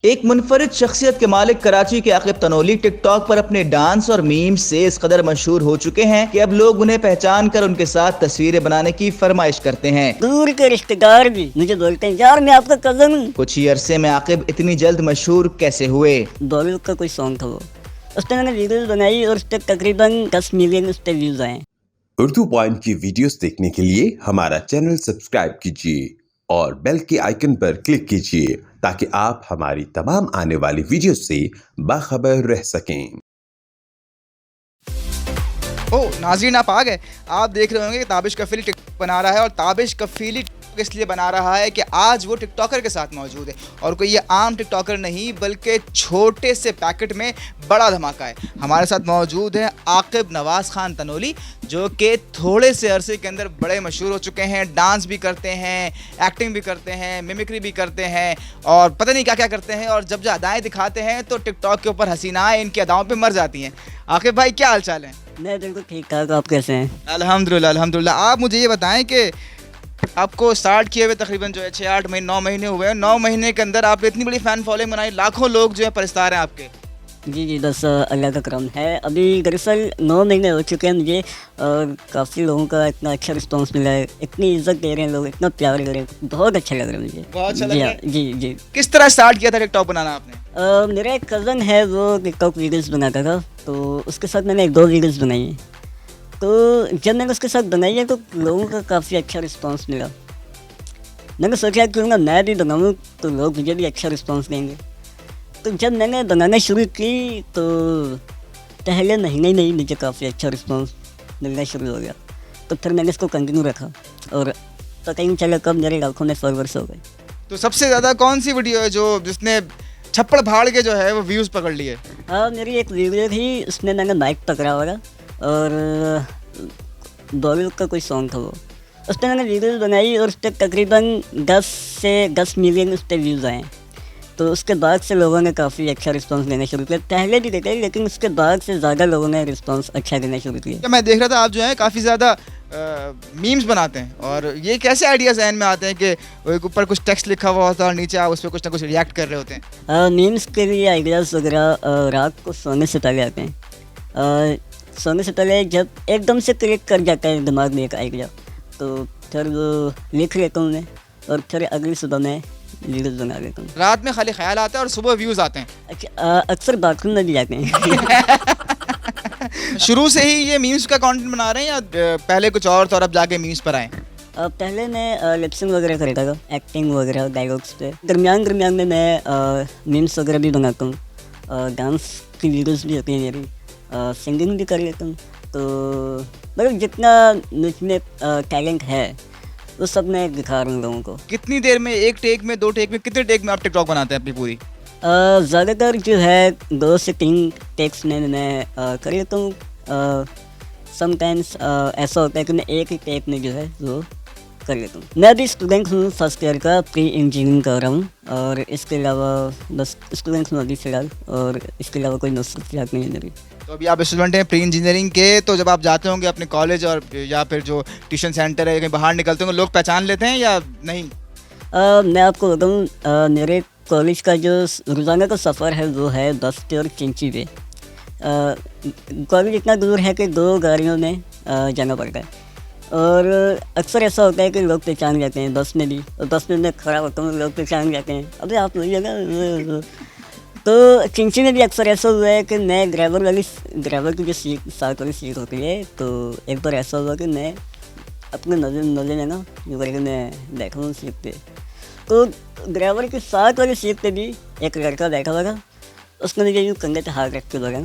एक मुनफरिद शख्सियत के मालिक कराची के आकिब तनोली टिकटॉक पर अपने डांस और मीम्स से इस कदर मशहूर हो चुके हैं कि अब लोग उन्हें पहचान कर उनके साथ तस्वीरें बनाने की फरमाइश करते हैं। दूर के रिश्तेदार भी मुझे बोलते हैं यार मैं आपका कजन हूँ। कुछ ही अरसे में आकिब इतनी जल्द मशहूर कैसे हुए? बॉलीवुड का कोई सॉन्ग था वो, उस पर मैंने वीडियोस बनाई और उस पर तकरीबन 10 मिलियन उस पर व्यूज आए। उर्दू पॉइंट की वीडियोस देखने के लिए हमारा चैनल सब्सक्राइब कीजिए और बेल के आइकन पर क्लिक कीजिए ताकि आप हमारी तमाम आने वाली वीडियो से बाखबर रह सकें। ओह नाज़रीन, आप आ गए। आप देख रहे होंगे कि ताबिश कफीली टिकटॉक बना रहा है और ताबिश कफीली टिकटॉक इसलिए बना रहा है कि आज वो टिकटॉकर के साथ मौजूद है और कोई ये आम टिकटॉकर नहीं बल्कि छोटे से पैकेट में बड़ा धमाका है। हमारे साथ मौजूद है आकिब नवाज़ खान तनोली, जो कि थोड़े से अरसे के अंदर बड़े मशहूर हो चुके हैं। डांस भी करते हैं, एक्टिंग भी करते हैं, मिमिक्री भी करते हैं और पता नहीं क्या क्या करते हैं। और जब अदाएँ दिखाते हैं तो टिकटॉक के ऊपर हसीनाएँ इनकी अदाओं पर मर जाती हैं। आकिब भाई, क्या हाल चाल है? मैं बिल्कुल ठीक ठाक, आप कैसे हैं? अल्हम्दुलिल्लाह अल्हम्दुलिल्लाह। आप मुझे ये बताएं कि आपको स्टार्ट किए हुए तकरीबन जो है 6-8 महीने 9 महीने हुए हैं। 9 महीने के अंदर आपने इतनी बड़ी फ़ैन फॉलोइंग बनाई, लाखों लोग जो है परस्तार हैं आपके। जी बस अल्लाह का करम है। अभी दरअसल 9 महीने हो चुके हैं मुझे और काफ़ी लोगों का इतना अच्छा रिस्पांस मिला है, इतनी इज्जत दे रहे हैं लोग, इतना प्यार दे रहे हैं, बहुत अच्छा लग रहा है मुझे। बहुत अच्छा लग जी रहा हाँ, है। जी। किस तरह स्टार्ट किया था टिकटॉक बनाना आपने? मेरा एक कज़न है, वो टिकटॉक वीडियोज़ बनाता था, तो उसके साथ मैंने 1-2 वीडियोज़ बनाई हैं। तो जब मैंने उसके साथ बनाई है तो लोगों का काफ़ी अच्छा रिस्पांस मिला। मैंने सोचा क्यों ना मैं भी बनाऊँ तो लोग मुझे भी अच्छा रिस्पांस देंगे। तो जब मैंने बनाना शुरू की तो पहले महीने में ही मुझे काफ़ी अच्छा रिस्पांस मिलना शुरू हो गया। तो फिर मैंने इसको कंटिन्यू रखा और पता ही नहीं चला कब मेरे लाखों में फॉलोअर्स हो गए। तो सबसे ज़्यादा कौन सी वीडियो है जो जिसने छप्पड़ फाड़ के जो है वो व्यूज़ पकड़ लिए? हाँ, मेरी एक वीडियो थी, उसमें मैंने माइक पकड़ा हुआ था और बॉलीवुड का कोई सॉन्ग था वो, उस पर मैंने वीडियोज़ बनाई और उस पर तकरीबन 10 मिलियन उस पर व्यूज़ आए। तो उसके बाद से लोगों ने काफ़ी अच्छा रिस्पांस देना शुरू किया। पहले भी देते लेकिन उसके बाद से ज़्यादा लोगों ने रिस्पांस अच्छा देना शुरू किया। क्या मैं देख रहा था आप जो है काफ़ी ज़्यादा मीम्स बनाते हैं, और ये कैसे आइडिया जहन में आते हैं कि ऊपर कुछ टेक्स्ट लिखा हुआ होता है और नीचे आप उस पर कुछ ना कुछ रिएक्ट कर रहे होते हैं? मीम्स के लिए आइडियाज़ वगैरह रात को सोने से पहले आते हैं। सोने से पहले जब एकदम से क्लिक कर जाता है दिमाग में एक आइडिया, तो फिर वो लिख लेता हूँ मैं और फिर अगली सुबह मैं वीडियोज़ बना लेता हूँ। रात में खाली ख्याल आता है और सुबह व्यूज़ आते हैं? अच्छा, अक्सर बाथरूम में भी जाते हैं। शुरू से ही ये मीम्स का कंटेंट बना रहे हैं या पहले कुछ और तो और अब जाके मीम्स पर आए? पहले मैं लिपसिंग वगैरह करता था, एक्टिंग वगैरह डायलॉग्स पे। दरमियान में मैं मीम्स वगैरह भी बनाता हूँ, डांस की वीडियोज़ भी होती हैं मेरी, सिंगिंग भी कर लेता हूँ। तो मतलब जितना मुझमें टैलेंट है वो सब मैं दिखा रहा हूँ लोगों को। कितनी देर में, एक टेक में, 2 टेक में, कितने टेक में आप टिकटॉक बनाते हैं अपनी पूरी? ज़्यादातर जो है 2 से 3 टेक्स में मैं कर लेता हूँ। समटाइम्स ऐसा होता है कि मैं एक ही टेक में जो है वो कर लेता हूँ। मैं भी स्टूडेंट हूँ, फर्स्ट ईयर का, प्री इंजीनियरिंग कर रहा हूँ और इसके अलावा बस स्टूडेंट हूँ अभी फ़िलहाल, और इसके अलावा कोई मसरूफियात नहीं है मेरी। तो अभी आप स्टूडेंट हैं प्री इंजीनियरिंग के, तो जब आप जाते होंगे अपने कॉलेज और या फिर जो ट्यूशन सेंटर है, कहीं बाहर निकलते होंगे, लोग पहचान लेते हैं या नहीं? मैं आपको बताऊँ, मेरे कॉलेज का जो रोज़ाना का सफ़र है वो है बस पे और चिंची पे। कॉलेज इतना दूर है कि 2 गाड़ियों में जाना पड़ता है और अक्सर ऐसा होता है कि लोग पहचान जाते हैं बस में भी, और बस में मैं खड़ा होता हूँ, लोग पहचान जाते हैं, अबे आप वही है ना। तो चिंची में भी अक्सर ऐसा हुआ है कि मैं ड्राइवर की जो सीट, साथ वाली सीट होती है, तो एक बार ऐसा हुआ कि मैं अपने नज़र में ना जो करके मैं बैठा हूँ सीट पे, तो ड्राइवर के साथ वाली सीट पे भी एक लड़का बैठा हुआ था। उसने मुझे यूँ कंधे पे हाथ रख के बोला,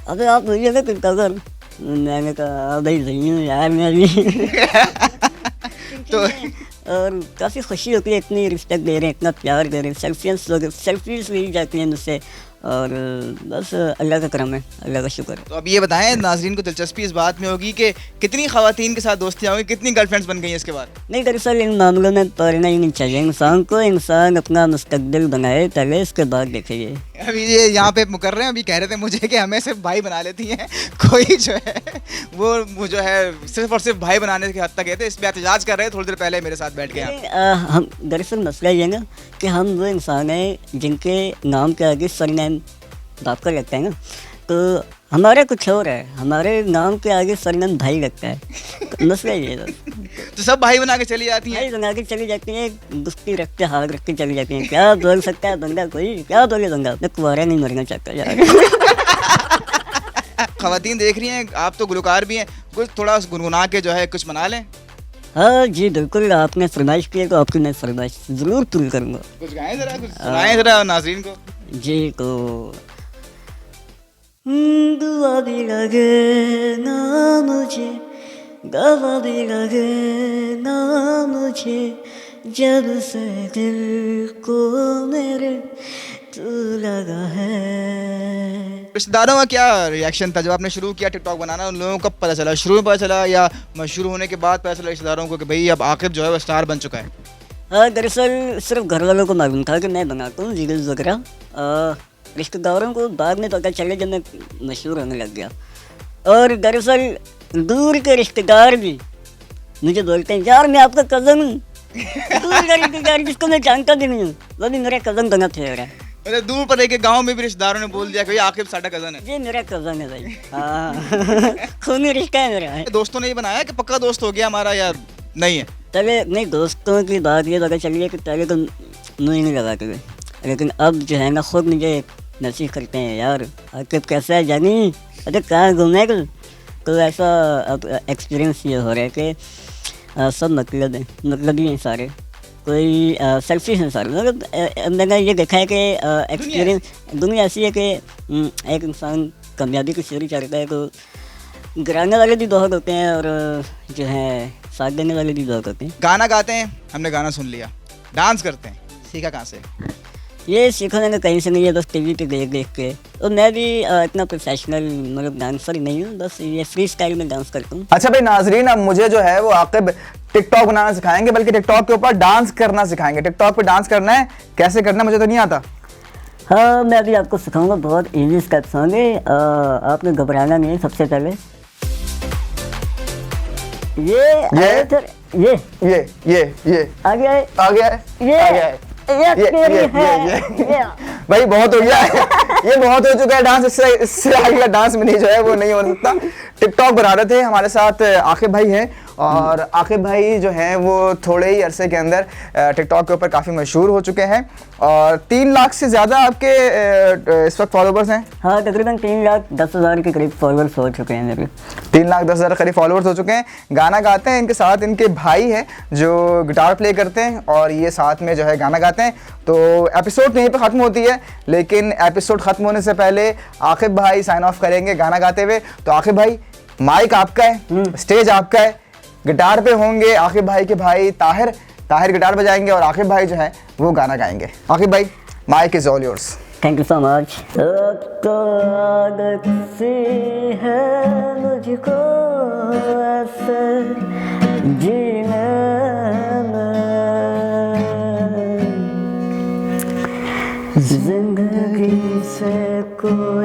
अबे आप वही है ना टिकटॉकर? मैंने कहा भाई सही हूँ यार मैं भी। तो और काफ़ी खुशी होती है, इतनी रिस्पेक्ट दे रहे हैं, इतना प्यार दे रहे हैं, सेल्फीज ली जाती हैं मुझसे और बस अल्लाह का करम है, अल्लाह का शुक्र है। तो अब ये बताएं, नाजरीन को दिलचस्पी इस बात में होगी कि कितनी ख़वातीन के साथ दोस्तियाँ होंगी, कितनी गर्लफ्रेंड्स बन गई हैं इसके बाद? नहीं, दरअसल इन मामलों में पढ़ना ही नहीं चाहिए इंसान को। इंसान अपना मुस्तकबिल बनाए पहले, इसके बाद देखेंगे। अभी ये यहाँ पे मुकर रहे हैं, अभी कह रहे थे मुझे कि हमें सिर्फ भाई बना लेती हैं, कोई जो है वो जो है सिर्फ और सिर्फ भाई बनाने की हद तक गए थे। इस पर एहतजाज कर रहे हैं थोड़ी देर पहले मेरे साथ बैठ के यहाँ। हम दरअसल मसला ये ना कि हम वो इंसान हैं जिनके नाम के आगे सरनेम दाब कर लगता है ना, तो हमारा कुछ और है, हमारे नाम के आगे सरनेम भाई लगता है। तो मसला ये है, तो सब भाई बना के चली जाती हैं। भाई बना के चली जाती हैं, गुस्ती रख के हाथ रख के चली जाती हैं। क्या बोल सकता है बंदा, कोई क्या बोले बंदा, मैं कुंवारा नहीं मरना चाहता यार। ख़वातीन देख रही हैं, आप तो गुलकार भी हैं, कुछ थोड़ा गुनगुना के जो है कुछ बना लें। हाँ जी बिल्कुल, आपने फरमाइश की है तो आपकी मैं फरमाइश ज़रूर पूरी करूँगा। कुछ गाएं ज़रा, कुछ सुनाएं ज़रा नाज़रीन को। जी को दुआ भी लगे ना मुझे, गवा भी लगे ना मुझे, जब से दिल को मेरे तू लगा है। रिश्तेदारों का क्या रिएक्शन था जब आपने शुरू किया टिकटॉक बनाना? उन लोगों को कब पता चला, शुरू में पता चला या मशहूर होने के बाद पता चला रिश्तेदारों को कि भाई अब आकिब जो है वो स्टार बन चुका है? हाँ, दरअसल सिर्फ घर वालों को मालूम था कि मैं बनाता हूँ रील्स वगैरह। रिश्तेदारों को बाद में पता चला जब मैं मशहूर होने लग गया। और दरअसल दूर के रिश्तेदार भी मुझे बोलते हैं यार मैं आपका कज़न हूँ। दूर का रिश्तेदार जिसको मैं जानता भी नहीं हूँ, वो भी मेरा कज़न बना थे। मतलब दूर पर एक गांव में भी रिश्तेदारों ने बोल दिया कि भाई आकिब साडा कज़न है। ये मेरा कज़न है भाई। हाँ खूनी रिश्ता है मेरा। दोस्तों ने ये बनाया कि पक्का दोस्त हो गया हमारा या नहीं है? पहले नहीं, दोस्तों की बात ये पता चली है कि पहले तो मुँह ही नहीं लगाते थे, लेकिन अब जो है ना खुद मुझे मैसेज करते हैं यार आकिब कैसा है जानी, अरे कहाँ घूमे को। तो ऐसा अब एक्सपीरियंस ये हो रहा है कि सब मतलब है, मतलब ही हैं सारे, कोई सेल्फी हैं सारे। मतलब मैंने ये देखा है कि एक्सपीरियंस दुनिया ऐसी है कि एक इंसान कामयाबी की सीढ़ी चढ़ता है तो गिराने वाले भी बहुत होते हैं और जो है साथ देने वाले भी बहुत होते हैं। गाना गाते हैं, हमने गाना सुन लिया, डांस करते हैं, सीखा कहाँ से? ये सीखने का कहीं से नहीं है, बस टीवी पे देख देख के। और मैं भी इतना प्रोफेशनल मतलब डांसर नहीं हूँ, बस ये फ्री स्टाइल में डांस करता हूँ। अच्छा भाई नाजरीन, अब मुझे जो है वो आकिब टिकटॉक बनाना सिखाएंगे, बल्कि टिकटॉक के ऊपर डांस करना सिखाएंगे। टिकटॉक पे डांस करना है, कैसे करना मुझे तो नहीं आता। हाँ, मैं अभी आपको सिखाऊंगा, बहुत ईजी स्टेप्स होंगे। आपने घबराना नहीं है। सबसे पहले ये आ गया है, आ गया है, ये आ गया है। ये भाई बहुत हो गया है। ये बहुत हो चुका है डांस, इससे आगे का डांस में नहीं जो है वो नहीं हो सकता। टिकटॉक बना रहे थे, हमारे साथ आकिब भाई हैं और आकिब भाई जो हैं वो थोड़े ही अरसे के अंदर टिकटॉक के ऊपर काफ़ी मशहूर हो चुके हैं और 3 लाख से ज़्यादा आपके इस वक्त फॉलोवर्स हैं। हाँ, तकरीबन 3,10,000 के करीब फॉलोवर्स हो चुके हैं मेरे। 3,10,000 करीब फॉलोवर्स हो चुके हैं। गाना गाते हैं, इनके साथ इनके भाई हैं जो गिटार प्ले करते हैं और ये साथ में जो है गाना गाते हैं। तो एपिसोड यहीं पे ख़त्म होती है, लेकिन एपिसोड ख़त्म होने से पहले आकिब भाई साइन ऑफ करेंगे गाना गाते हुए। तो आकिब भाई, माइक आपका है, स्टेज आपका है, गिटार पे होंगे आकिब भाई के भाई ताहिर गिटार बजाएंगे और आकिब भाई जो है वो गाना गाएंगे। आकिब भाई, mike is all yours. Thank you so much. अब तो आदत सी है मुझको ऐसे जीने में, जिंदगी से कोई